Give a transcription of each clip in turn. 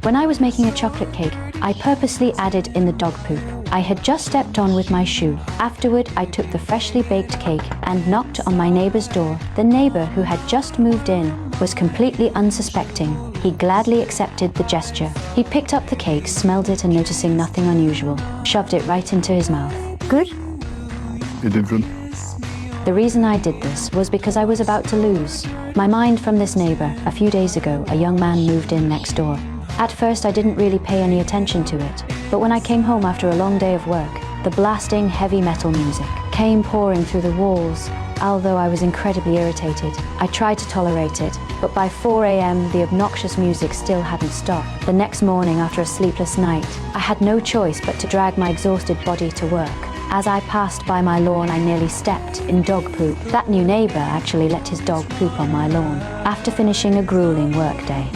When I was making a chocolate cake, I purposely added in the dog poop I had just stepped on with my shoe. Afterward, I took the freshly baked cake and knocked on my neighbor's door. The neighbor, who had just moved in, was completely unsuspecting. He gladly accepted the gesture. He picked up the cake, smelled it, and noticing nothing unusual, shoved it right into his mouth. Good? You did good. The reason I did this was because I was about to lose my mind from this neighbor. A few days ago, a young man moved in next door. At first, I didn't really pay any attention to it, but when I came home after a long day of work, the blasting heavy metal music came pouring through the walls. Although I was incredibly irritated, I tried to tolerate it, but by 4 a.m. the obnoxious music still hadn't stopped. The next morning, after a sleepless night, I had no choice but to drag my exhausted body to work. As I passed by my lawn, I nearly stepped in dog poop. That new neighbor actually let his dog poop on my lawn. After finishing a grueling workday,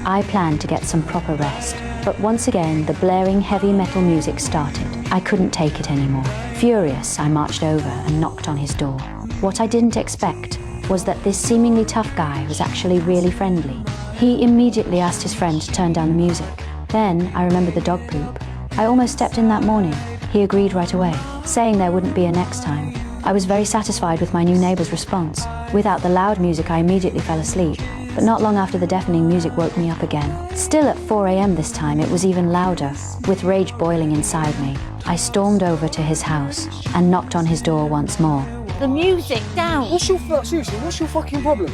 I planned to get some proper rest, but once again the blaring heavy metal music started. I couldn't take it anymore. Furious, I marched over and knocked on his door. What I didn't expect was that this seemingly tough guy was actually really friendly. He immediately asked his friend to turn down the music. Then I remembered the dog poop. I almost stepped in that morning. He agreed right away, saying there wouldn't be a next time. I was very satisfied with my new neighbor's response. Without the loud music, I immediately fell asleep. But not long after, the deafening music woke me up again. Still at 4 a.m. this time, it was even louder. With rage boiling inside me, I stormed over to his house and knocked on his door once more. The music down! Seriously, what's your fucking problem?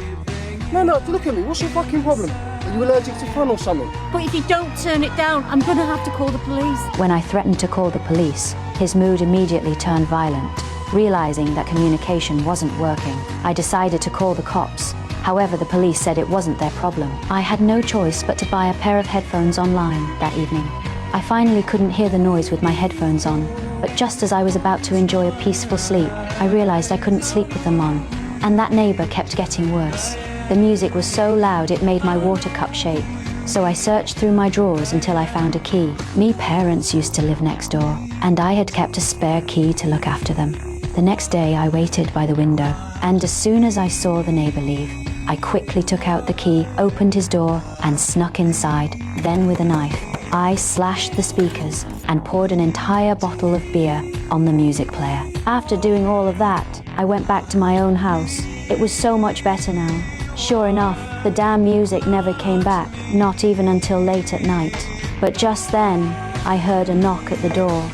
No, look at me, what's your fucking problem? Are you allergic to fun or something? But if you don't turn it down, I'm gonna have to call the police. When I threatened to call the police, his mood immediately turned violent. Realizing that communication wasn't working, I decided to call the cops. However, the police said it wasn't their problem. I had no choice but to buy a pair of headphones online that evening. I finally couldn't hear the noise with my headphones on, but just as I was about to enjoy a peaceful sleep, I realized I couldn't sleep with them on, and that neighbor kept getting worse. The music was so loud it made my water cup shake, so I searched through my drawers until I found a key. Me parents used to live next door, and I had kept a spare key to look after them. The next day I waited by the window, and as soon as I saw the neighbor leave, I quickly took out the key, opened his door, and snuck inside. Then with a knife, I slashed the speakers and poured an entire bottle of beer on the music player. After doing all of that, I went back to my own house. It was so much better now. Sure enough, the damn music never came back, not even until late at night. But just then, I heard a knock at the door.